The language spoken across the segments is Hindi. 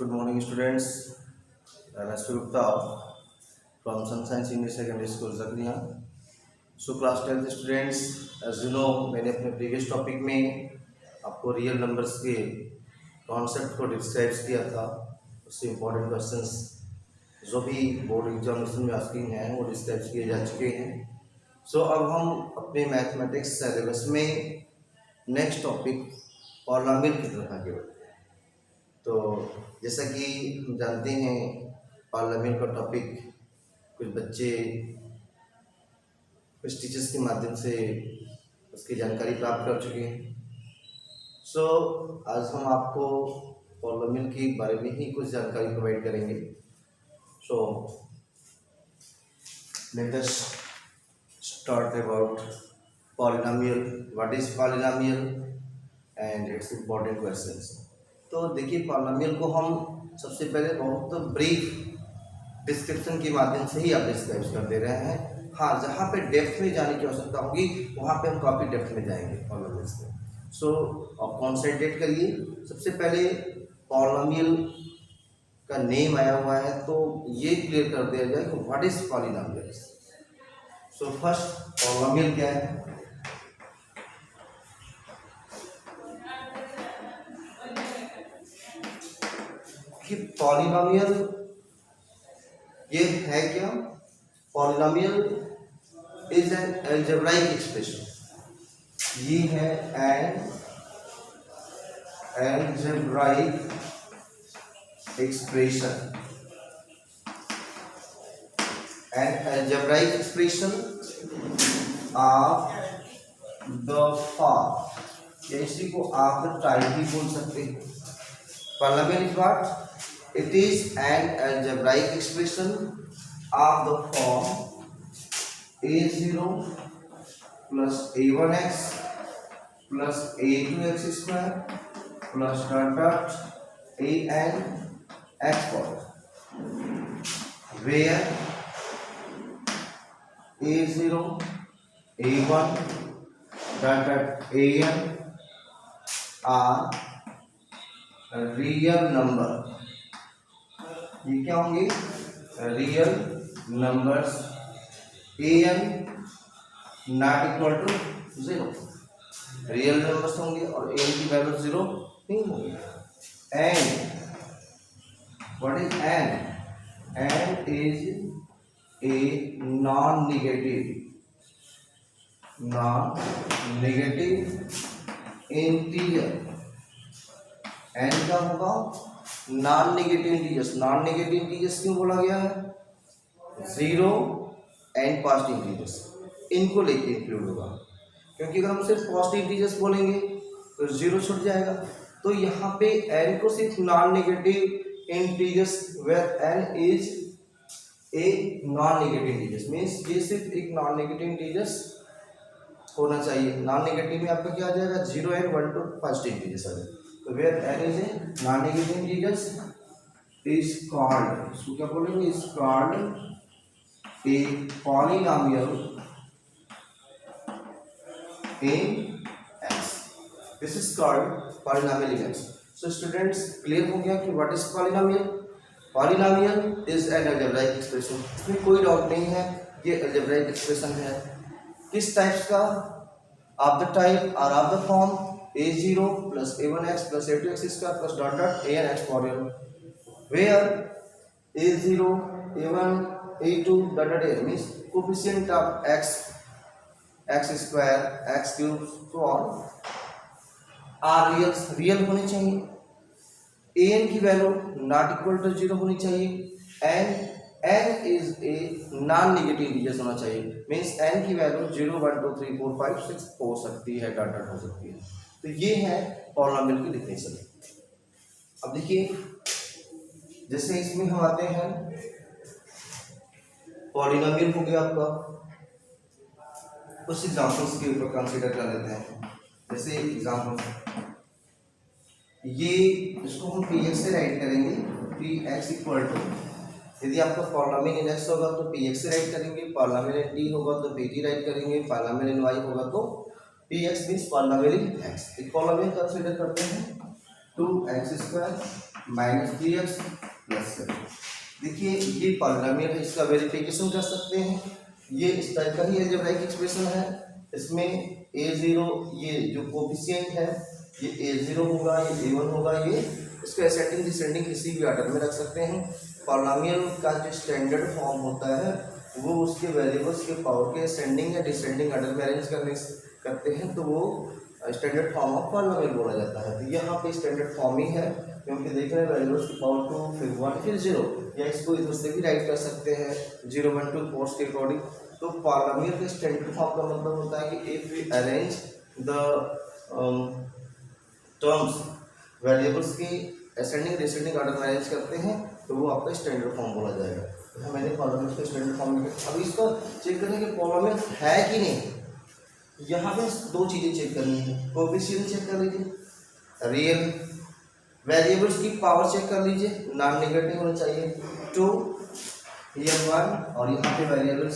Good morning, students. I am Mr. Gupta from Sunshine Senior Secondary School, Zakriya. So, class 10th students, as you know, मैंने अपने previous topic में आपको रियल नंबर्स के कॉन्सेप्ट को डिस्क्राइब किया था. उससे इम्पोर्टेंट क्वेश्चंस जो भी बोर्ड एग्जामिनेशन में आस्किंग हैं वो डिस्क्राइब किए जा चुके हैं. सो अब हम अपने मैथमेटिक्स सिलेबस में नेक्स्ट टॉपिक पॉलिनोमियल की तरफ आगे बढ़ते हैं. तो जैसा कि हम जानते हैं पॉलिनोमियल का टॉपिक कुछ बच्चे कुछ टीचर्स के माध्यम से उसकी जानकारी प्राप्त कर चुके हैं. सो आज हम आपको पॉलिनोमियल के बारे में ही कुछ जानकारी प्रोवाइड करेंगे. So let us start about polynomial. What is polynomial and it's important questions. तो देखिए, पॉलिनोमियल को हम सबसे पहले बहुत ब्रीफ डिस्क्रिप्शन के माध्यम से ही आप डिस्क्राइब कर दे रहे हैं. हाँ, जहाँ पे डेप्थ में जाने की आवश्यकता होगी वहाँ पे हम काफ़ी डेप्थ में जाएंगे पॉलिनोमियल्स में. सो आप कॉन्सेंट्रेट करिए. सबसे पहले पॉलिनोमियल का नेम आया हुआ है तो ये क्लियर कर दिया जाए कि what is polynomial. So first polynomial क्या है. कि पॉलिनोमियल ये है क्या. Polynomial is an algebraic expression. ये है an algebraic expression. An algebraic expression of the form, या इसी को आप द टाइप भी बोल सकते हैं. Polynomial is what? It is an algebraic expression of the form a0 plus a1x plus a2x square plus dot dot an x power, where a0 a1 dot dot an are real number. ये क्या होंगे? Real numbers. an not equal to 0. Real numbers होंगे और an की वैल्यू 0 नहीं होगी. And what is n? N is a non negative integer. N क्या होगा? Non negative integers. Non negative integers क्यों बोला गया है? 0 एंड पॉजिटिव इंटीजर्स इनको लेके इंक्लूड होगा, क्योंकि अगर हम सिर्फ पॉजिटिव इंटीजर्स बोलेंगे तो 0 छूट जाएगा. तो यहाँ पे n को सिर्फ non negative integers where n is a non negative integers means ये सिर्फ एक नॉन नेगेटिव इंटीजर्स होना चाहिए. नॉन नेगेटिव में आपका क्या आ जाएगा? 0 एंड 1 टू पॉजिटिव इंटीजर्स आ जाएगा. तो where n is a non-negative integers is called, इसको क्या बोलेंगे? is called a polynomial in x. This is called polynomial in x. So students, clear हो गया कि what is polynomial? Polynomial is an algebraic expression. इसमें कोई डाउट नहीं है, ये algebraic expression है. किस टाइप्स का? of the type or of the form a0 plus a1x plus a2x square plus dot dot an x power, where a0 a1 a2 dot dot a means coefficient of x square x cube so on are real होने चाहिए. an की वैल्यू नॉट इक्वल टू 0 होनी चाहिए. And n is a non negative integer होना चाहिए. मीन्स n की वैल्यू 0 1 2 3 4 5 6 हो सकती है, डॉट डॉट हो सकती है. तो ये है पॉलिनोमियल की डेफिनेशन. अब देखिए, जैसे इसमें हम आते हैं, पॉलिनोमियल हो गया आपका. कुछ एग्जांपल्स के ऊपर कंसीडर कर लेते हैं. जैसे एग्जांपल, ये इसको हम px से राइट करेंगे. px इक्वल टू, यदि आपका पॉलिनोमियल इन x होगा तो px से राइट करेंगे, पॉलिनोमियल इन t होगा तो pt राइट करेंगे, पॉलिनोमियल इन y होगा तो px मींस पॉलिनोमियल इन x. एक पॉलिनोमियल कंसीडर करते हैं 2x² माइनस 3x प्लस 7। देखिए ये पॉलिनोमियल है, इसका वेरिफिकेशन कर सकते हैं। ये इस टाइप का ही अलजेब्राइक एक्सप्रेशन है। इसमें a0 ये जो कोफिशिएंट है ये a0 होगा, ये a1 होगा, ये इसको असेंडिंग डिसेंडिंग किसी भी ऑर्डर में रख सकते हैं। पॉलिनोमियल का जो स्टैंडर्ड फॉर्म होता है वो उसके वेरिएबल्स के पावर के असेंडिंग या डिसेंडिंग ऑर्डर में अरेंज करते हैं तो वो स्टैंडर्ड फॉर्म ऑफ पॉलिनोमियल बोला जाता है। तो यहाँ पे स्टैंडर्ड फॉर्म ही है, क्योंकि देख रहे हैं वेरिएबल्स की पावर 2 फिर 1 फिर 0, या इसको इधर से भी राइट कर सकते हैं 0 1 2 फोर्स के अकॉर्डिंग। तो पॉलिनोमियल के स्टैंडर्ड फॉर्म का मतलब होता है कि if we arrange the terms variables की असेंडिंग डिसेंडिंग ऑर्डर में अरेंज करते हैं तो वो आपका स्टैंडर्ड फॉर्म बोला जाएगा। तो मैंने पॉलिनोमियल का स्टैंडर्ड फॉर्म लिखा। अब इसको चेक करने के पॉलिनोमियल है कि नहीं, यहाँ पे दो चीज़ें चेक करनी है। कोएफिशिएंट चेक कर लीजिए, रियल वेरिएबल्स की पावर चेक कर लीजिए, नॉन नेगेटिव होना चाहिए 2 ये 1, और यहाँ पे वेरिएबल्स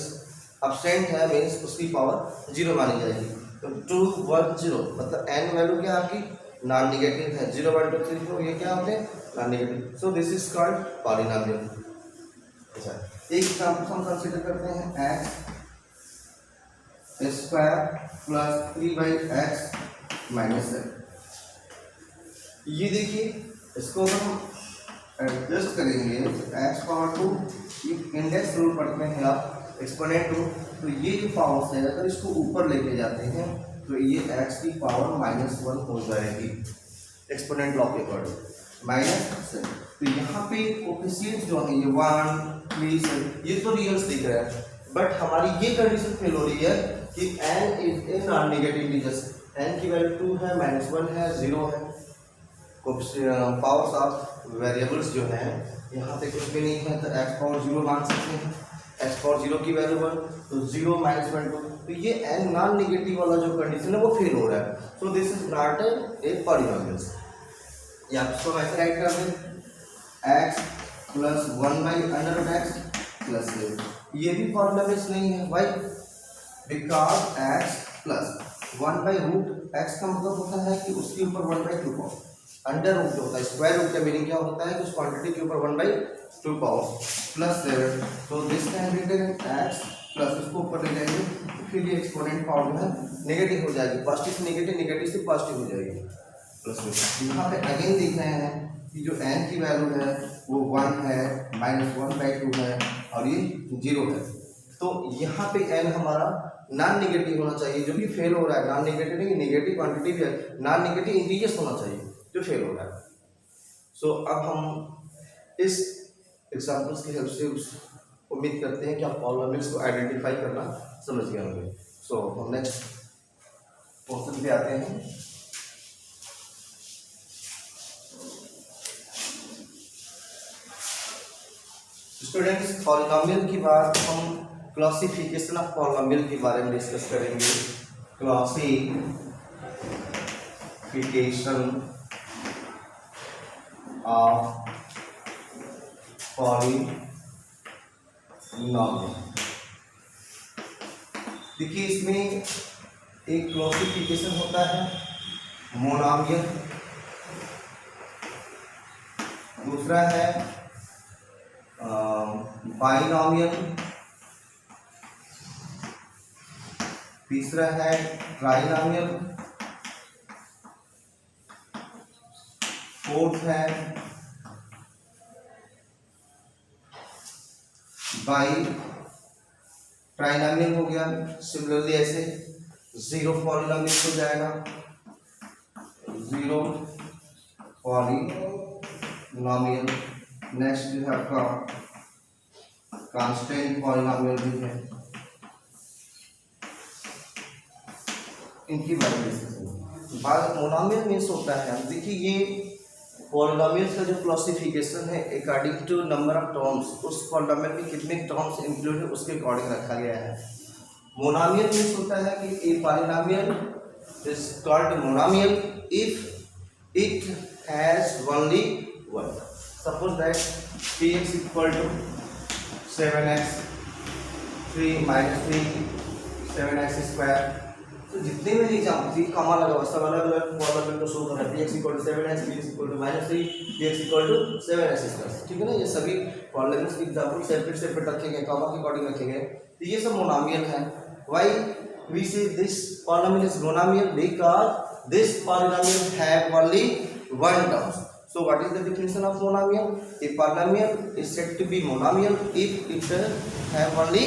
एब्सेंट है मीन्स उसकी पावर 0 मानी जाएगी। तो 2 1 0 मतलब n वैल्यू क्या आपकी नॉन नेगेटिव है, 0 1 2 3 4 ये क्या होते हैं non negative. So this is called polynomial. अच्छा एक एग्जांपल हम कंसीडर करते हैं x² प्लस 3/x माइनस 7। ये देखिए इसको हम एडजस्ट करेंगे x पावर 2, ये इंडेक्स रूल पढ़ते हैं आप एक्सपोनेंट रूल। तो ये जो पावर्स है अगर इसको ऊपर लेके जाते हैं तो ये x की पावर -1 हो जाएगी एक्सपोनेंट लॉ के अकॉर्डिंग माइनस 7। तो यहाँ पे कोएफिशिएंट जो है ये 1 3 7 ये तो रियल्स दिख रहा है, बट हमारी ये कंडीशन फेल हो रही है कि n is a non negative integers. n की वैल्यू 2 है, -1 है, 0 है। पावर्स ऑफ वेरिएबल्स जो हैं यहाँ पे कुछ भी नहीं है तो x पावर 0 मान सकते हैं। x पावर 0 की वैल्यू 1 तो 0 -1 2, तो ये n नॉन नेगेटिव वाला जो कंडीशन है वो फेल हो रहा है। So this is not a polynomial. या इसको ऐसे राइट कर दें x प्लस 1/√x प्लस 7, ये भी पॉलिनोमियल नहीं है। Why? Because x plus 1/√x का मतलब होता है कि उसके ऊपर 1/2 पावर, अंडर रूट जो होता है स्क्वायर रूट का मीनिंग क्या होता है कि उस क्वांटिटी के ऊपर 1/2 पावर प्लस 7। तो this can written x plus उसको ऊपर ले जाएंगे तो फिर ये एक्सपोनेंट पावर जो है नेगेटिव हो जाएगी, पॉजिटिव से नेगेटिव, नेगेटिव से पॉजिटिव हो जाएगी प्लस में। यहाँ पे अगेन देख रहे हैं कि जो n की वैल्यू है वो 1 है, -1/2 है और ये 0 है। तो यहाँ पे n हमारा नॉन नेगेटिव होना चाहिए, जो कि फेल हो रहा है। नॉन नेगेटिव नहीं, नेगेटिव क्वांटिटी भी है, नॉन नेगेटिव इंटीजर्स होना चाहिए जो फेल हो रहा है। सो अब हम इस एग्जांपल्स की हेल्प से उम्मीद करते हैं कि आप पॉलिनोमियल्स को आइडेंटिफाई करना समझ गए होंगे। सो हम नेक्स्ट क्वेश्चन पे आते हैं। स्टूडेंट्स पॉलिनोमियल की बात हम क्लासिफिकेशन ऑफ पॉलिनोमियल के बारे में डिस्कस करेंगे। Classification of polynomial. देखिए इसमें एक क्लासिफिकेशन होता है मोनोमियल, दूसरा है बाइनोमियल, तीसरा है ट्राइनोमियल, फोर्थ है बाई ट्राइनोमियल हो गया। सिमिलरली ऐसे 0 पॉलिनोमियल हो जाएगा, 0 पॉलिनोमियल। नेक्स्ट जो है आपका कांस्टेंट पॉलिनोमियल भी है, इनकी बारे में बात। मोनोमियल मीन्स होता है, अब देखिए ये पॉलिनोमियल्स का जो क्लासिफिकेशन है according to number of terms, उस पॉलिनोमियल में कितने टर्म्स इंक्लूड है उसके अकॉर्डिंग रखा गया है। मोनोमियल मीन्स होता है कि a polynomial is called monomial if it has only one. Suppose that px equal to 7x 3 - 3 7x² तो जितने में एग्जाम्पल कॉमा लगा हुआ सब अलग अलग पॉलिनोमियल को शो कर रहा है, x = 7x, b = -3, dx = 7x²। ठीक है ना, ये सभी पॉलिनोमियल्स के एग्जांपल सेपरेट सेपरेट रखे गए, कॉमा के अकॉर्डिंग रखे गए। तो ये सब मोनोमियल है। Why we say this polynomial is monomial? Because this polynomial have only one terms. So what is the definition of monomial? A polynomial is said to be monomial if it have only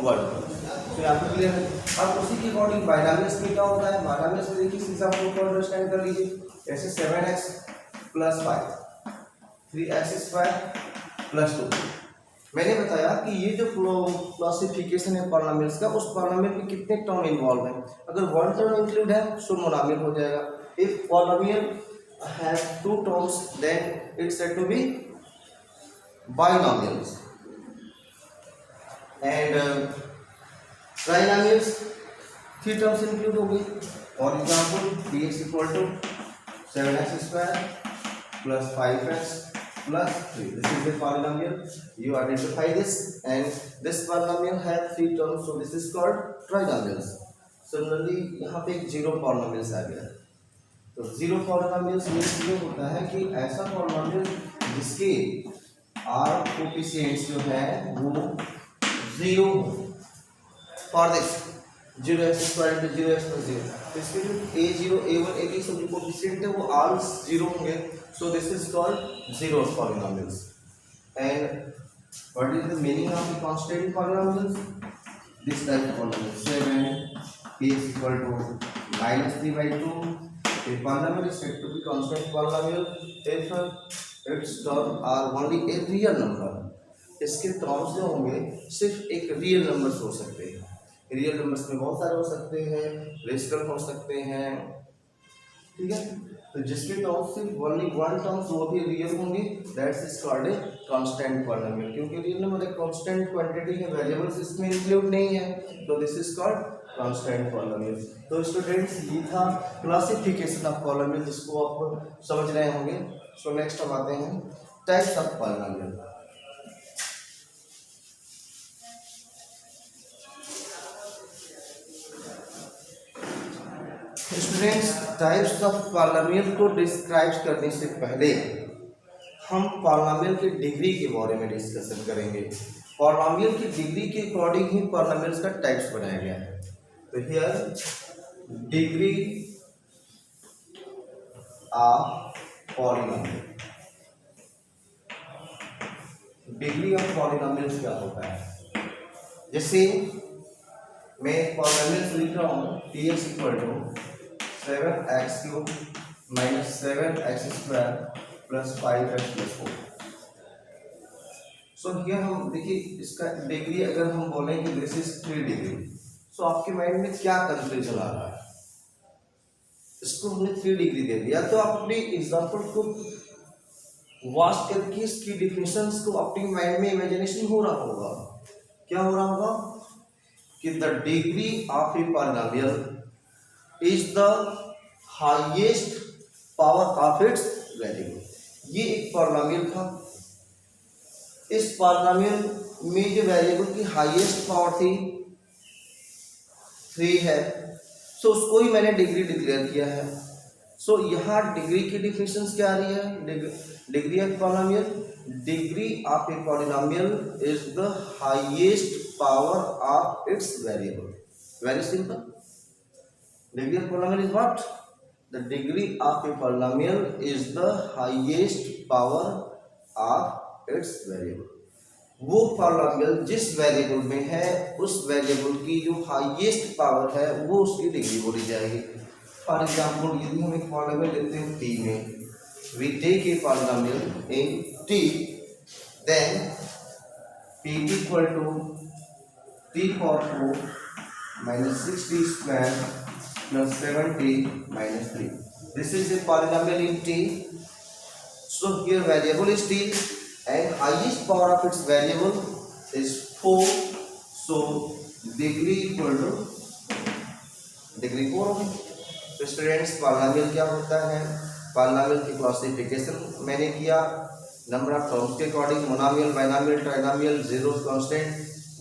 one term. तो यहाँ पे क्लियर है। अब उसी के अकॉर्डिंग बाइनोमियल्स में क्या होता है? बाइनोमियल्स में देखिए इस हिसाब को अंडरस्टैंड कर लीजिए। ऐसे 7x + 5 3x² + 2। मैंने बताया कि ये जो क्लासिफिकेशन है पॉलिनोमियल्स का, उस पॉलिनोमियल में कितने टर्म इन्वॉल्व हैं। अगर वन टर्म इंक्लूड है तो मोनोमियल हो जाएगा। If polynomial have two terms then it's said to be binomials, and trinomials three terms include हो गई। For example dx = 7x² + 5x + 3, this is a polynomial, you identify this, and this polynomial have three terms, so this is called trinomials। Similarly यहाँ पे एक जीरो पॉलिनोमियल्स आ गया। तो जीरो पॉलिनोमियल्स में ये होता है कि ऐसा पॉलिनोमियल जिसके आर कोफिशिएंट्स जो है वो जीरो हो। फॉर दिस 0x² * 0x + 0, इसके जो a0 a1 a2 सब जो कोफिशिएंट है वो ऑल जीरो होंगे। So this is called zero polynomials. And what is the meaning of the constant polynomials? This type of polynomial 7 x = -3/2। A polynomial is said to be constant polynomial if its terms are only a real number। इसके टर्म्स जो होंगे सिर्फ एक रियल नंबर्स हो सकते हैं। रियल नंबर्स में बहुत सारे हो सकते हैं, रेशनल हो सकते हैं। ठीक है, तो जिसके टर्म्स सिर्फ ओनली वन टर्म्स वो भी रियल होंगे, that's is called a constant polynomial. क्योंकि रियल नंबर एक कांस्टेंट क्वांटिटी है, वेरिएबल्स इसमें इंक्लूड नहीं है, तो this is called constant polynomial. तो स्टूडेंट्स ये था क्लासिफिकेशन ऑफ पॉलिनोमियल, जिसको आप समझ रहे होंगे। सो नेक्स्ट हम आते हैं types of polynomial. Students types of polynomial को डिस्क्राइब करने से पहले हम पॉलिनोमियल की डिग्री के बारे में डिस्कशन करेंगे। पॉलिनोमियल की डिग्री के अकॉर्डिंग ही पॉलिनोमियल्स का टाइप्स बनाया गया है। तो here degree of polynomial, degree of polynomials क्या होता है? जैसे मैं पॉलिनोमियल्स लिख रहा हूँ dx = 7x³ - 7x² + 5x + 4। So here हम देखिए इसका डिग्री अगर हम बोलें कि दिस इज 3 डिग्री, सो आपके माइंड में क्या कंफ्यूजन आ रहा है? इसको हमने 3 डिग्री दे दिया, तो आप अपनी एग्जांपल को वास्ट करके इसकी डिफिनेशंस को अपने माइंड में इमेजिनेशन हो रहा होगा। क्या हो रहा होगा कि the degree of A polynomial is the highest power of its variable. ये एक पॉलिनोमियल था, इस पॉलिनोमियल में जो वेरिएबल की हाईएस्ट पावर थी 3 है, सो उसको ही मैंने डिग्री डिक्लेयर किया है। सो यहाँ डिग्री की डिफिनेशंस क्या आ रही है? Degree of polynomial, degree of A polynomial is the highest power of its variable. Very simple, degree of polynomial is what? The degree of A polynomial is the highest power of its variable. वो पॉलिनोमियल जिस वेरिएबल में है उस वेरिएबल की जो हाईएस्ट पावर है वो उसकी डिग्री बोली जाएगी। फॉर एग्जांपल यदि हम एक पॉलिनोमियल लेते हैं t में, we take a polynomial in t, then p equal to t power 4 minus 6t² plus 7t minus 3. This is a polynomial in t. So here variable is t and highest power of its variable is 4. So degree equal to degree 4 होगी। तो स्टूडेंट्स पॉलिनोमियल क्या होता है? पॉलिनोमियल की क्लासिफिकेशन मैंने किया नंबर ऑफ टर्म्स के according, monomial, binomial, trinomial, zero, constant,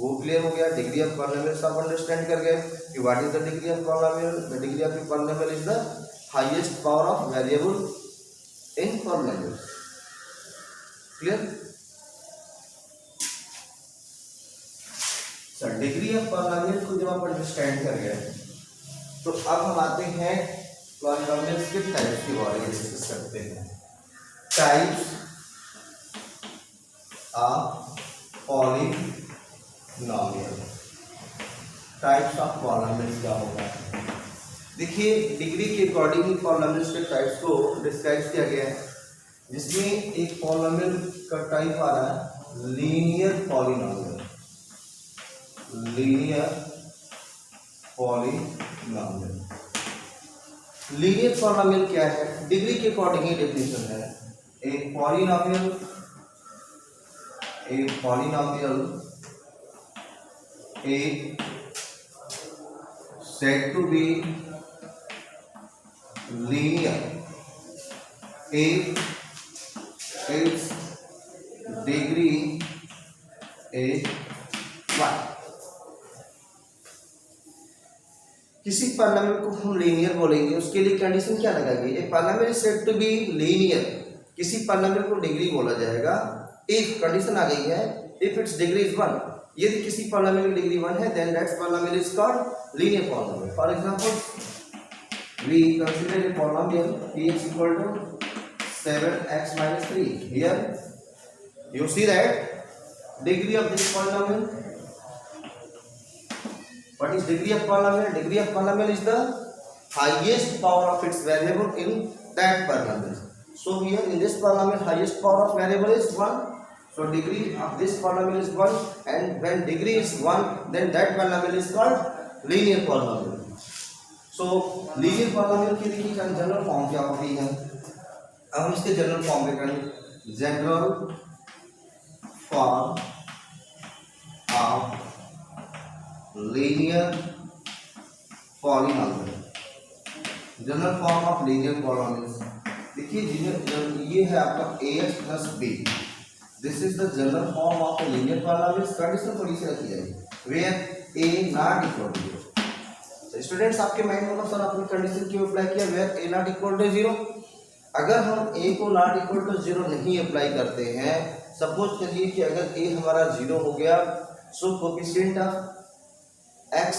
वो क्लियर हो गया। डिग्री ऑफ पॉलिनोमियल आप अंडरस्टैंड कर गए कि what is the degree of polynomial. The degree of polynomial is the highest power of variable in polynomial. Clear sir. Degree of polynomial को जब आप अंडरस्टैंड कर गए तो अब हम आते हैं पॉलिनोमियल्स के टाइप्स के बारे में डिस्कस करते हैं। Types of polynomial. Types of polynomials क्या होगा? देखिए डिग्री के अकॉर्डिंग पॉलिनोमियल्स के टाइप्स को डिस्क्राइब किया गया है, जिसमें एक पॉलिनोमियल का टाइप आ रहा है linear polynomial. Linear polynomial. Linear polynomial क्या है? डिग्री के अकॉर्डिंग ही डेफिनेशन है। A polynomial is said to be linear if its degree is 1। किसी पॉलिनोमियल को हम लीनियर बोलेंगे, उसके लिए कंडीशन क्या लगाएंगे? A polynomial is said to be linear. किसी पॉलिनोमियल को डिग्री बोला जाएगा इफ कंडीशन आ गई है इफ इट्स डिग्री इज 1। यदि किसी पॉलिनोमियल की डिग्री 1 है then that polynomial is called linear polynomial. For example we consider a polynomial px equal to 7x minus 3। here you see that degree of this polynomial, what is degree of polynomial? Degree of polynomial is the highest power of its variable in that polynomial. So here in this polynomial highest power of variable is 1. So degree of this polynomial is 1, and when degree is 1 then that polynomial is called linear polynomial. So linear polynomial की देखिए जनरल फॉर्म क्या होती है? अब हम इसके जनरल फॉर्म पे करें। General form of linear polynomial. General form of linear polynomial देखिए ये है आपका ax plus b। This is the general form of linear polynomial. Condition थोड़ी सी रखी जाएगी where a not equal to 0। Students आपके माइंड में सर आपने कंडीशन क्यों अप्लाई किया where a not equal to 0? अगर हम a को नॉट इक्वल टू 0 नहीं अप्लाई करते हैं, सपोज करिए कि अगर a हमारा 0 हो गया, सो कोफिशिएंट ऑफ x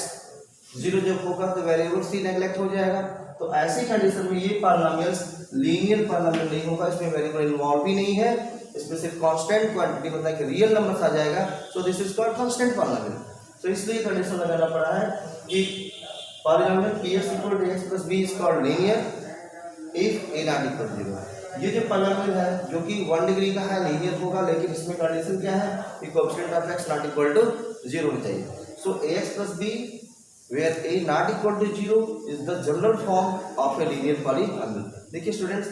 0 जब होगा तो वेरिएबल c नेग्लेक्ट हो जाएगा। तो ऐसी कंडीशन में ये पॉलिनोमियल्स लीनियर पॉलिनोमियल नहीं होगा, इसमें वेरिएबल इन्वॉल्व भी नहीं है, इसमें सिर्फ कांस्टेंट क्वांटिटी मतलब कि रियल नंबर्स आ जाएगा। So this is called constant polynomial. तो इसलिए कंडीशन लगाना पड़ा है कि polynomial px equal to x plus b is called linear if a not equal to 0। ये जो पॉलिनोमियल है जो कि 1 डिग्री का है लीनियर होगा, लेकिन इसमें कंडीशन क्या है कि coefficient of x not equal to 0 होना चाहिए। So ax plus b where a not equal to 0 is the general form of a linear polynomial। देखिए स्टूडेंट्स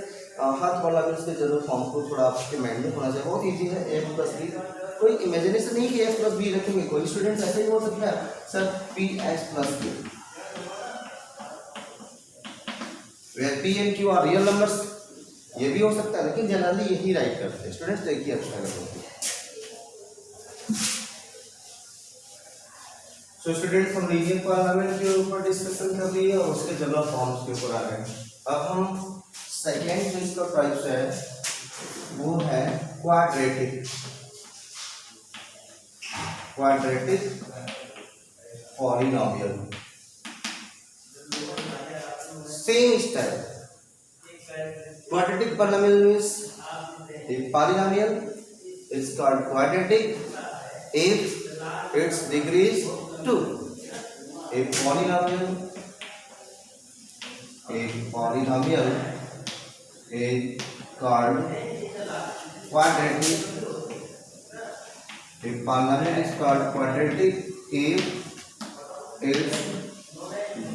हर पॉलिनोमियल्स के जनरल फॉर्म को थोड़ा आपके माइंड में होना चाहिए। बहुत इजी है। a plus b कोई इमेजिनेशन नहीं कि x plus b रखेंगे। कोई स्टूडेंट्स ऐसे ही हो सकता है sir px plus b where p and q are real numbers, ये भी हो सकता है, लेकिन जनरली यही राइट करते हैं स्टूडेंट्स। देखिए अच्छा लगता है। सो स्टूडेंट्स हम लीनियर पॉलिनोमियल के ऊपर डिस्कशन कर लिए और उसके जनरल फॉर्म्स के ऊपर आ गए। अब हम सेकेंड जो इसका टाइप्स है वो है quadratic polynomial. Same style. Quadratic polynomial means a polynomial is called quadratic if its degree is 2। A polynomial is called quadratic। A polynomial is called quadratic if its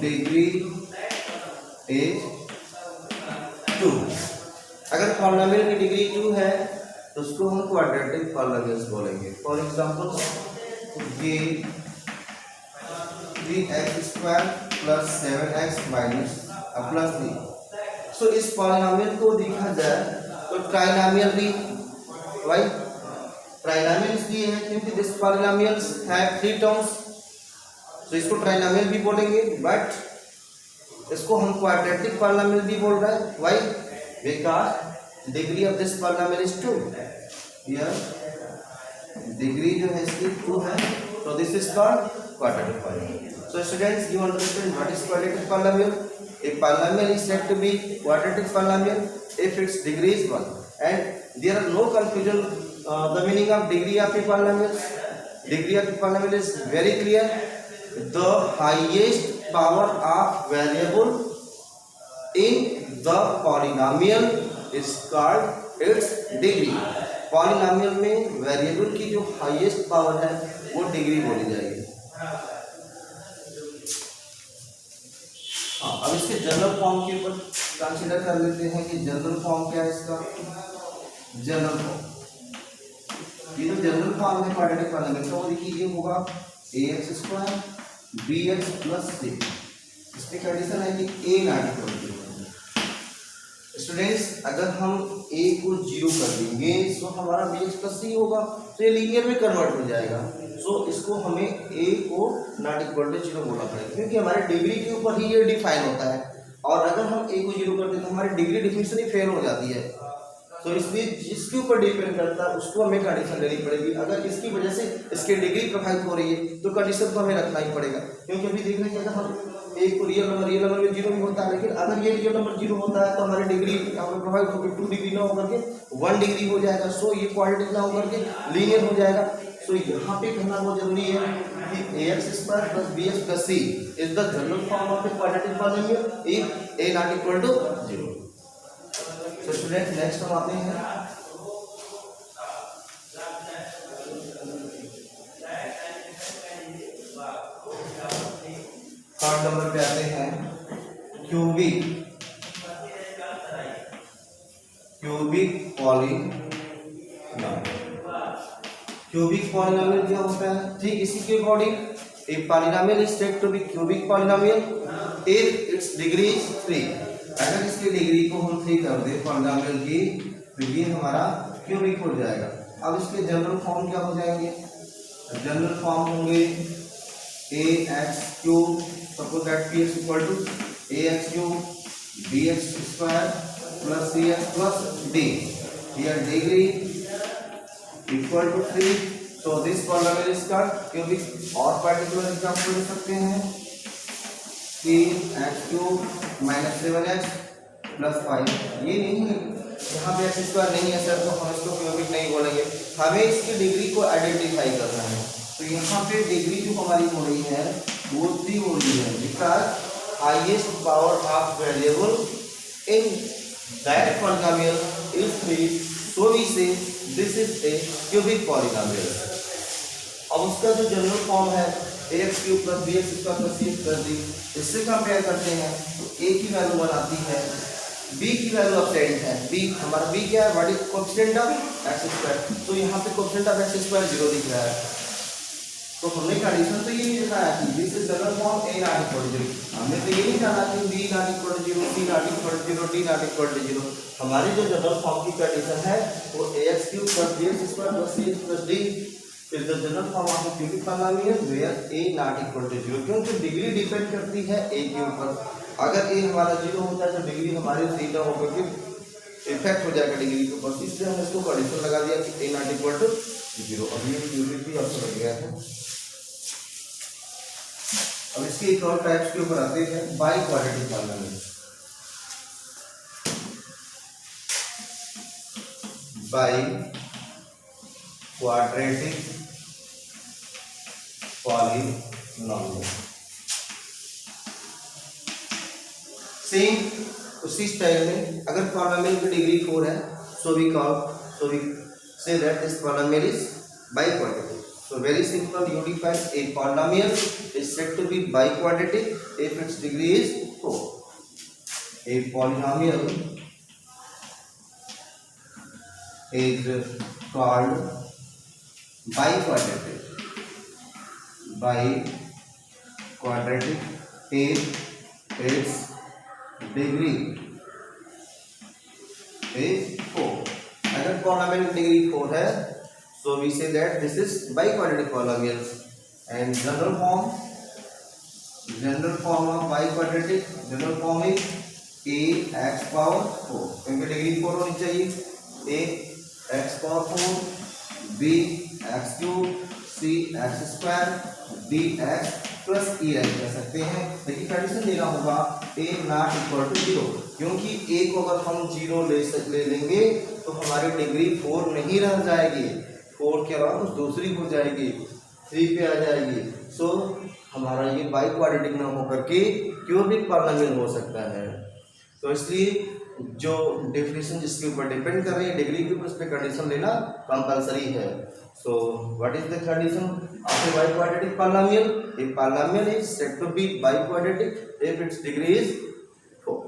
degree is 2। अगर पॉलिनोमियल की डिग्री 2 है तो उसको हम क्वाड्रेटिक पॉलिनोमियल्स बोलेंगे। फॉर एग्जांपल ये 3x² plus 7x minus plus 3। सो इस पॉलिनोमियल को देखा जाए तो ट्राइनोमियल भी, राइट, ट्राइनोमियल इसलिए है क्योंकि दिस पॉलिनोमियल्स हैव 3 टर्म्स, तो इसको ट्राइनोमियल भी बोलेंगे, बट इसको हम क्वाड्रेटिक पॉलिनोमियल भी बोल रहे हैं। Why? Because degree of this polynomial is 2, here degree जो है इसकी 2 है, so this is called quadratic polynomial. So students, you understand what is quadratic polynomial? A polynomial is said to be quadratic polynomial if its degree is 1, and there are no confusion the meaning of degree of a polynomial. Degree of a polynomial is very clear. The highest power of variable in the polynomial is called its degree. Polynomial में वेरिएबल की जो हाईएस्ट पावर है वो डिग्री बोली जाएगी। हाँ, अब इसके जनरल फॉर्म के ऊपर कंसीडर कर लेते हैं कि जनरल फॉर्म क्या है इसका। जनरल फॉर्म, ये जो जनरल फॉर्म है क्वाड्रेटिक पॉलिनोमियल का, वो देखिए ये होगा ax² bx + c। इसकी कंडीशन है कि a not equal to. Students, अगर हम a को 0 कर देंगे तो हमारा bx + c होगा, तो ये लीनियर में कन्वर्ट हो जाएगा। सो इसको हमें a को नॉट इक्वल टू 0 बोलना पड़ेगा, क्योंकि हमारे डिग्री के ऊपर ही ये डिफाइन होता है, और अगर हम a को 0 कर दें तो हमारी डिग्री डेफिनेशन ही फेल हो जाती है। तो इसलिए जिसके ऊपर डिपेंड करता है उसको हमें कंडीशन लेनी पड़ेगी। अगर इसकी वजह से इसकी डिग्री प्रभावित हो रही है तो कंडीशन तो हमें रखना ही पड़ेगा, क्योंकि अभी देख रहे हैं कि अगर हम एक को रियल नंबर में 0 भी होता है, लेकिन अगर ये रियल नंबर 0 होता है तो हमारी डिग्री हमें प्रभावित होकर 2 डिग्री ना होकर के 1 डिग्री हो जाएगा। सो ये क्वाड्रेटिक ना होकर के लीनियर हो जाएगा। सो यहाँ पे कहना बहुत जरूरी है कि ax² + bx + c is the general form of a quadratic polynomial if a not equal to 0। तो स्टूडेंट्स, नेक्स्ट हम आते हैं थर्ड नंबर पे आते हैं क्यूबिक पॉलिनोमियल। क्यूबिक पॉलिनोमियल क्या होता है? ठीक इसी के according a polynomial is said to be cubic polynomial if its degree is 3। अगर इसकी डिग्री को हम 3 कर दें पॉलिनोमियल की, तो ये हमारा क्यूबिक हो जाएगा। अब इसके जनरल फॉर्म क्या हो जाएंगे? जनरल फॉर्म होंगे ax³ suppose that p is equal to ax³ bx² + cx + d। here degree equal to 3, so this polynomial is called cubic। और पर्टिकुलर एग्जांपल ले सकते हैं कि x³ - 7x + 5। ये नहीं है, यहाँ पे x² नहीं है सर, तो हम इसको क्यूबिक नहीं बोलेंगे, हमें इसकी डिग्री को आइडेंटिफाई करना है। तो यहाँ पे डिग्री जो हमारी हो रही है वो 3 हो रही है, because highest power of variable in that polynomial is 3, so we say this is a cubic polynomial. अब उसका जो जनरल फॉर्म है ax³ + bx² + cx + d, इससे कंपेयर करते हैं तो a की वैल्यू 1 आती है, b की वैल्यू अपसेंट है। b हमारा b क्या है? What is coefficient of x², तो यहाँ पे कोएफिशिएंट ऑफ x² 0 दिख रहा है। तो हमने कंडीशन तो ये नहीं दिखाया कि this is general form a not equal to 0, हमने तो ये नहीं जाना कि b not equal to 0, c not equal to 0, d not equal to 0। हमारी जो जनरल फॉर्म की कंडीशन है वो ax³ + bx² + cx + d is the general form of a cubic polynomial where a not equal to 0, क्योंकि डिग्री डिपेंड करती है a के ऊपर। अगर a हमारा 0 होता है तो डिग्री हमारी 3 होकर के इफेक्ट हो जाएगा डिग्री के ऊपर, इसलिए हमने इसको कंडीशन लगा दिया कि a नॉट इक्वल टू 0। अब ये क्यूबिक भी आपको लग गया है। अब इसके एक और टाइप्स के ऊपर आते हैं biquadratic polynomial. Biquadratic polynomial same उसी स्टाइल में, अगर पॉलिनोमियल की डिग्री 4 है, so we say that this polynomial is biquadratic. So very simple, you define a polynomial is said to be biquadratic if its degree is 4. A polynomial is called biquadratic. Biquadratic if its degree is 4। अगर polynomial की डिग्री 4 है So we say that this is biquadratic polynomial. And general form of biquadratic, general form is ax power 4, क्योंकि डिग्री 4 होनी चाहिए. ax power 4, b x cube, c x square, d x plus e x कह सकते हैं. लेकिन कंडीशन देना होगा a नॉट इक्वल टू 0, क्योंकि a को अगर हम 0 ले लेंगे तो हमारी डिग्री 4 नहीं रह जाएगी. 4 के अलावा कुछ दूसरी हो जाएगी, 3 पे आ जाएगी. सो हमारा ये बाइक्वाड्रेटिक ना होकर के क्यूबिक पॉलिनोमियल हो सकता है. तो इसलिए जो डेफिनेशन जिसके ऊपर डिपेंड कर रही है डिग्री के ऊपर, उस पर कंडीशन लेना कंपलसरी है. So what is the condition of a biquadratic polynomial? A polynomial is said to be biquadratic if its degree is 4.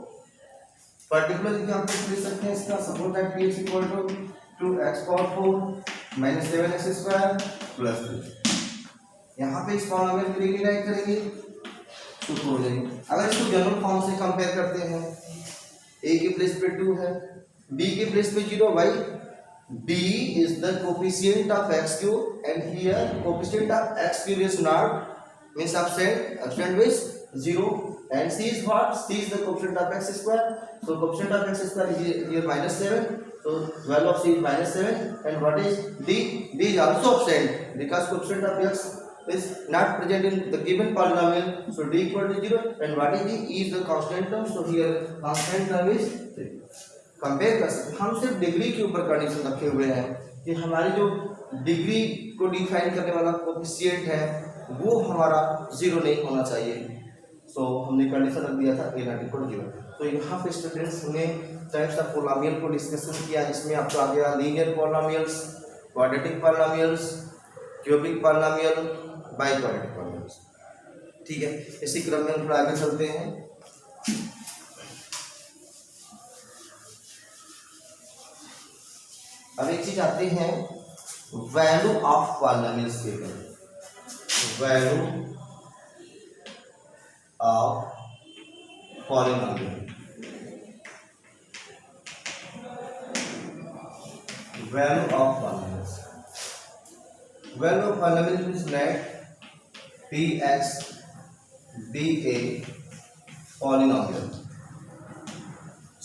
Particularly क्या आप लिख सकते हैं इसका? Suppose that p is equal to 2x power 4 minus 7x square plus 3. यहाँ पे इस पॉलिनोमियल की डिग्री राइट करेंगे तो हो जाएगी. अगर इसको जनरल फॉर्म से कंपेयर करते हैं, a के प्लेस पे 2 है, b के प्लेस पे 0. Y? b is the coefficient of x cube and here coefficient of x cube is not means absent with 0, and c is what? C is the coefficient of x square. So coefficient of x square is here -7. So value of c is -7. And what is d? D is also absent because coefficient of x is not present in the given polynomial. So d equal to 0. And what is d? E is the constant term. So here constant term is 3. Compare कर सकते. हम सिर्फ डिग्री के ऊपर कंडीशन रखे हुए हैं कि हमारी जो डिग्री को डिफाइन करने वाला कोएफिशिएंट है वो हमारा 0 नहीं होना चाहिए. सो हमने कंडीशन रख दिया था a नॉट इक्वल टू 0. तो यहाँ पे स्टूडेंट्स हमने टाइप्स ऑफ पॉलिनोमियल को डिस्कशन किया, जिसमें आपको आ गया linear polynomials, quadratic polynomials, cubic polynomial, biquadratic polynomials. ठीक है, इसी क्रम में हम थोड़ा आगे चलते हैं. अब एक चीज आते हैं वैल्यू ऑफ पॉलिनोमियल्स के ऊपर. Value of polynomial. Value of polynomials. Value of polynomial is let px be a polynomial.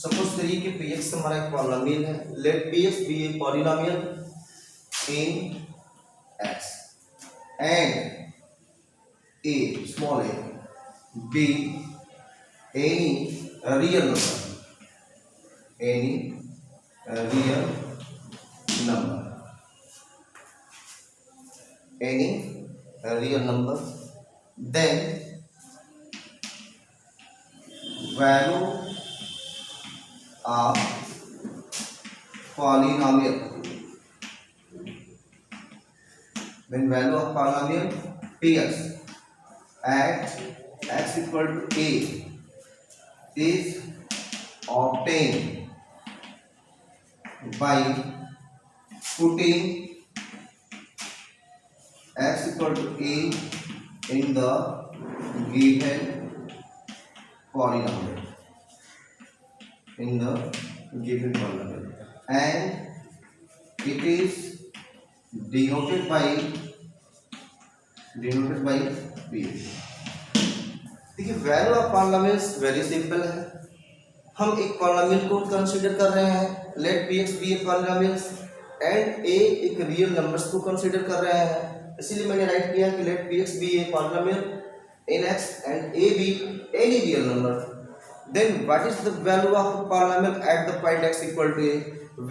Suppose करिए कि px हमारा एक पॉलिनोमियल है. Let px be a polynomial in x and a small a be any real number. Any real number. Any real number. Then value of polynomial. Then value of polynomial px at x equal to a is obtained by putting x equal to a in the given polynomial. In the given polynomial, and it is denoted by p. देखिए value of polynomials very simple है. हम एक पॉलिनोमियल को कंसीडर कर रहे हैं. Let px be a polynomials and a एक रियल नंबर्स को कंसीडर कर रहे हैं. इसीलिए मैंने राइट किया कि let px be a polynomial in x and a be any real number. Then what is the value of the polynomial at the point x equal to a?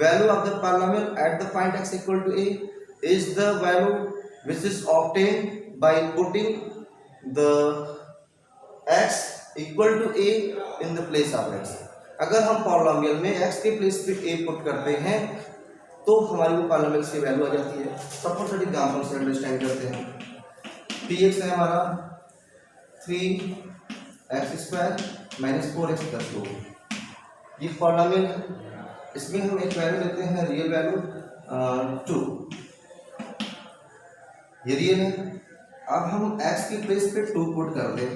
Value of the polynomial at the point x equal to a is the value which is obtained by putting the x equal to a in the place of x. अगर हम पॉलिनोमियल में x के प्लेस पे a पुट करते हैं तो हमारी वो पॉलिनोमियल की वैल्यू आ जाती है. सपोज फॉर एग्जांपल से अंडरस्टैंड करते हैं. px है हमारा 3x square minus 4x plus 2. ये पॉलिनोमियल है. इसमें हम एक वैल्यू लेते हैं रियल वैल्यू 2. ये रियल है. अब हम x के प्लेस पे 2 पुट कर दें.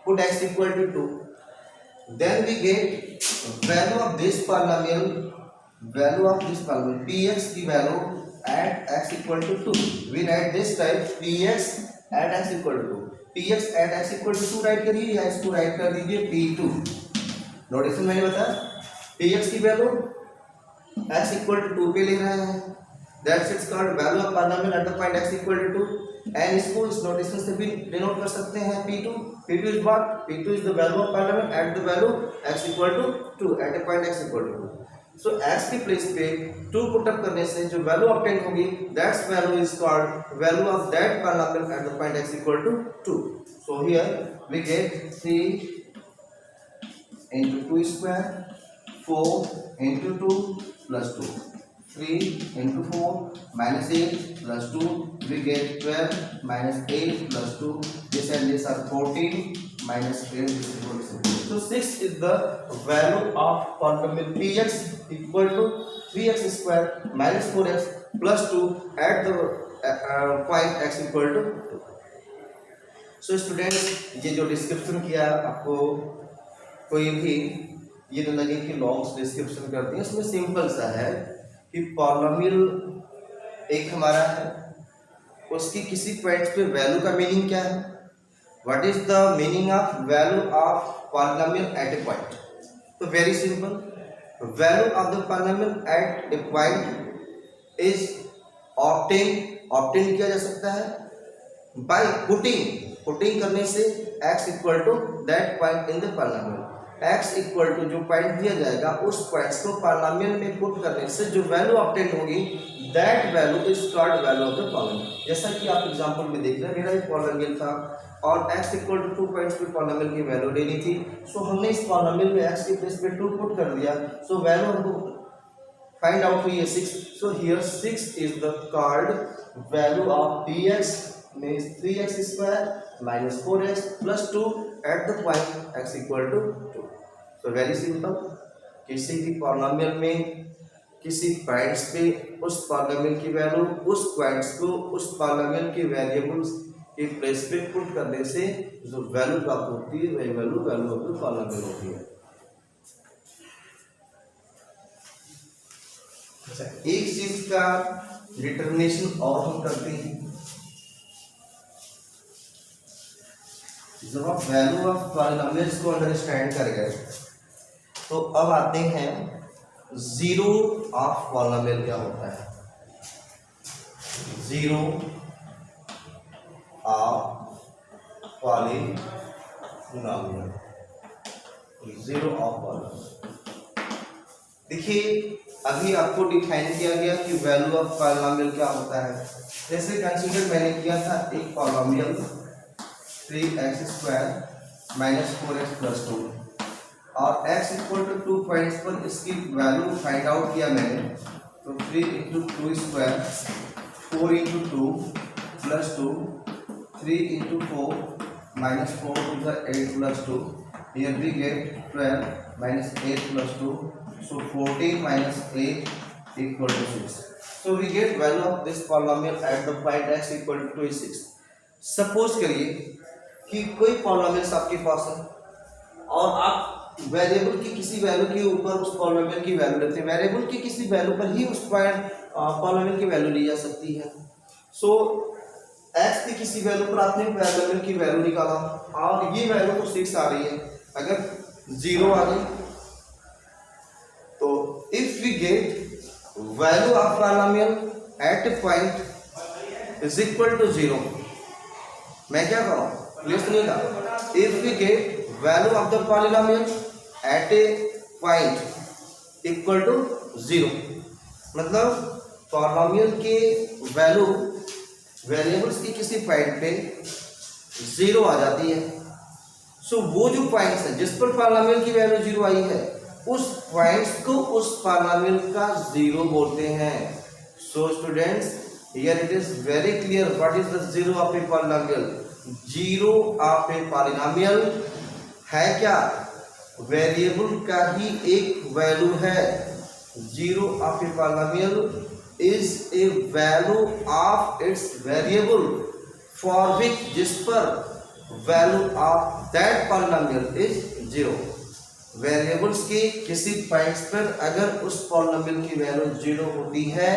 Put x equal to 2. Then we get value of this polynomial. Value of this polynomial px की value at x equal to 2. We write this type px at x equal to 2. px at x equal to 2 right करिए या इसको राइट कर दीजिए p2. नोटेशन मैंने बताया px की वैल्यू x equal to 2 पे ले रहे हैं. That's it's called value of polynomial at the point x equal to 2. and इसको इस नोटेशन से भी डिनोट कर सकते हैं p2. p2 is what? p2 is the value of polynomial at the value x equal to 2 at a point x equal to 2. so x की प्लेस पे 2 पुट अप करने से जो वैल्यू ऑब्टेन होगी that's value is called value of that polynomial at the point x equal to 2. so here we get 3 into 2 square 4 into 2 plus 2. 3 into 4 minus 8 plus 2 we get 12 minus 8 plus 2. This and this are 14 minus 8 is equal to 6. So 6 is the value of polynomial px equal to 3x square minus 4x plus 2 at the point x equal to 2. So students ये जो डिस्क्रिप्शन किया आपको कोई भी ये तो लगे कि लॉन्ग डिस्क्रिप्शन करते हैं इसमें सिंपल सा है कि पॉलिनोमियल एक हमारा है उसकी किसी पॉइंट पे वैल्यू का मीनिंग क्या है. What is the meaning of value of polynomial at a point. तो very simple value of the polynomial at a point is obtain किया जा सकता है बाय पुटिंग करने से x equal to that point in the polynomial. x equal to जो पॉइंट दिया जाएगा उस पॉइंट्स को पॉलिनोमियल में पुट करने से जो वैल्यू ऑब्टेन होगी that value is called value of the polynomial. जैसा कि आप एग्जांपल में देख रहे हैं मेरा एक पॉलिनोमियल था और x इक्वल टू 2 पॉइंट्स पे पॉलिनोमियल की वैल्यू लेनी थी. सो हमने इस पॉलिनोमियल में x की प्लेस पे 2 पुट कर दिया. सो वैल्यू हमको फाइंड आउट हुई है 6. So here 6 is the called value of px means 3x square minus 4x plus 2 at the point x equal to 2. So very simple. किसी भी पॉलिनोमियल में किसी पॉइंट्स पे उस पॉलिनोमियल की वैल्यू उस पॉइंट्स को उस पॉलिनोमियल के वेरिएबल्स के प्लेस पे पुट करने से जो वैल्यू प्राप्त होती है वही वैल्यू ऑफ द पॉलिनोमियल होती है. अच्छा एक चीज का डिटर्मिनेशन और हम करते हैं. जब आप वैल्यू ऑफ पॉलिनोमियल्स को अंडरस्टैंड कर गए तो अब आते हैं जीरो ऑफ पॉलिनोमियल क्या होता है. Zero of polynomial zero of polynomial. देखिए अभी आपको डिफाइन किया गया कि वैल्यू ऑफ पॉलिनोमियल क्या होता है. जैसे कंसीडर मैंने किया था एक polynomial 3x square minus 4x plus 2 और x इक्वल टू 2 पॉइंट्स पर इसकी वैल्यू फाइंड आउट किया मैंने. तो 3 into 2 square 4 into 2 plus 2 3 into 4 minus 4 to the 8 plus 2. Here we get 12 minus 8 plus 2. So 14 minus 8 equal to 6. So we get value of this polynomial at the point x equal to 6. Suppose करिए कि कोई पॉलिनोमियल्स आपके पास है और आप वेरिएबल की किसी वैल्यू के ऊपर उस पॉलिनोमियल की वैल्यू लेते हैं. वेरिएबल की किसी वैल्यू पर ही उस पॉलिनोमियल की वैल्यू ली जा सकती है. सो x की किसी वैल्यू पर आपने पॉलिनोमियल की वैल्यू निकाला और ये वैल्यू तो 6 आ रही है. अगर 0 आ गई तो if we get value of polynomial at a point is equal to 0. मैं क्या करूँ प्लीज सुनिएगा. If we get value of the polynomial at a point equal to 0 मतलब पॉलिनोमियल के वैल्यू वेरिएबल्स की किसी पॉइंट पे 0 आ जाती है. सो वो जो पॉइंट्स है जिस पर पॉलिनोमियल की वैल्यू 0 आई है उस पॉइंट्स को उस पॉलिनोमियल का 0 बोलते हैं. So students here it is very clear what is the 0 of a polynomial. 0 of a polynomial है क्या वेरिएबल का ही एक वैल्यू है. 0 of A polynomial is a value of its variable for which जिस पर value of that polynomial is 0. Variables के किसी पॉइंट्स पर अगर उस पॉलिनोमियल की वैल्यू 0 होती है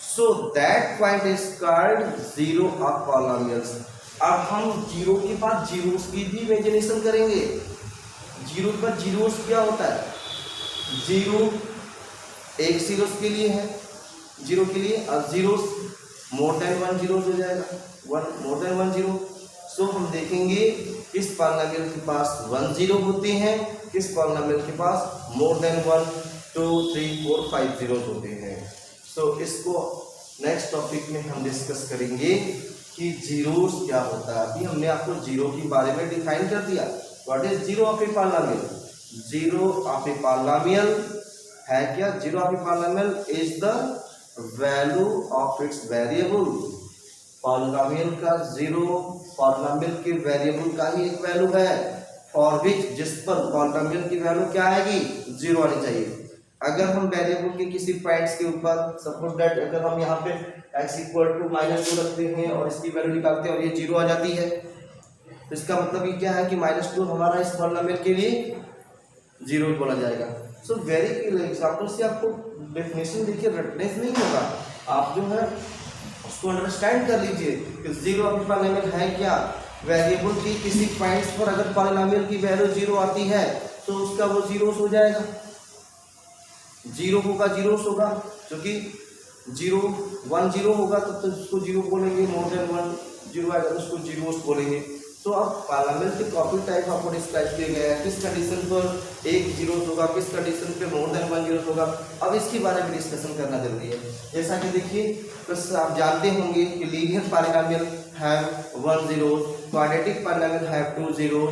so that point is called zero of polynomials. अब हम जीरो के बाद जीरोस की भी इमेजिनेशन करेंगे। जीरो के बाद जीरोस क्या होता है, जीरो एक जीरोस के लिए है, जीरो के लिए, और zeros more than one zero हो जाएगा, one more than one zero. So हम देखेंगे किस पॉलिनोमियल के पास वन जीरो होते हैं, किस पॉलिनोमियल के पास मोर देन वन, 2, 3, 4, 5 जीरो होते हैं। सो इसको नेक्स्ट टॉपिक में हम डिस्कस करेंगे कि जीरोस क्या होता है। अभी हमने आपको जीरो के बारे में डिफाइन कर दिया, what is zero of a polynomial. Zero of a polynomial है क्या, zero of A polynomial is the value of its variable. Polynomial का जीरो पॉलिनोमियल के वेरिएबल का ही एक वैल्यू है, फॉर विच जिस पर पॉलिनोमियल की वैल्यू क्या आएगी, जीरो आनी चाहिए। अगर हम वेरिएबल के किसी पॉइंट्स के ऊपर सपोज दैट अगर हम यहाँ पे x इक्वल टू -2 रखते हैं और इसकी वैल्यू निकालते हैं और ये जीरो आ जाती है, तो इसका मतलब ये क्या है कि -2 हमारा इस पॉलिनोमियल के लिए जीरो बोला जाएगा। सो वेरी एग्जाम्पल से आपको डेफिनेशन देखिए रटने से नहीं होगा, आप जो है उसको अंडरस्टैंड कर लीजिए कि जीरो ऑफ पॉलिनोमियल है क्या। वेरिएबल की किसी पॉइंट्स पर अगर पॉलिनोमियल की वैल्यू जीरो आती है तो उसका वो जीरो हो जाएगा, जीरो होगा जीरोस होगा, क्योंकि जीरो वन जीरो होगा तो उसको जीरो बोलेंगे, मोर देन वन जीरो आएगा तो उसको जीरोस बोलेंगे। तो अब पॉलिनोमियल के कॉपी टाइप आपको डिस्क्राइब किया गया है, किस कंडीशन पर एक जीरो होगा, किस कंडीशन पे मोर देन वन जीरो होगा। अब इसके बारे में डिस्कशन करना जरूरी है। जैसा कि देखिए बस आप जानते होंगे कि linear polynomial have one zero, quadratic polynomial have two zero,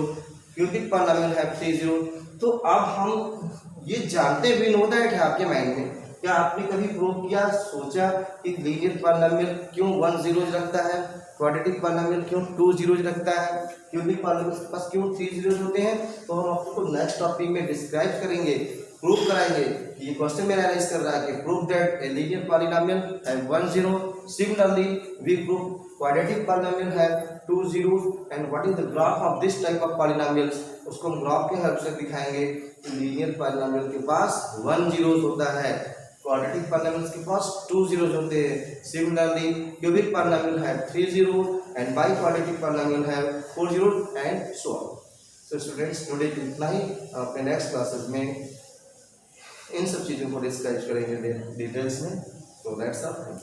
cubic polynomial have three zero. तो अब हम ये जानते भी नो दैट है आपके माइंड में, क्या आपने कभी प्रूव किया, सोचा कि लीनियर पॉलिनोमियल क्यों वन जीरोज रखता है, क्वाड्रेटिक पॉलिनोमियल क्यों टू जीरोज रखता है, क्यूबिक पॉलिनोमियल के पास क्यों थ्री जीरोज होते हैं। तो हम आपको नेक्स्ट टॉपिक में डिस्क्राइब करेंगे, प्रूव कराएंगे। ये क्वेश्चन में एनालाइज कर रहा है कि prove that a linear polynomial have one zero, similarly we prove quadratic polynomial have two zeros, and what is the graph of this type of polynomials, उसको हम ग्राफ के हेल्प से दिखाएंगे। लीनियर पॉलिनोमियल के पास वन जीरोस होता है, क्वाड्रेटिक पॉलिनोमियल्स के पास टू जीरोस होते हैं, similarly cubic polynomial have three zeros and by quadratic polynomial have four zeros and so on. So students today इतना ही, अपने नेक्स्ट क्लासेस में इन सब चीज़ों को डिस्कस करेंगे डिटेल्स में। तो दैट्स ऑल।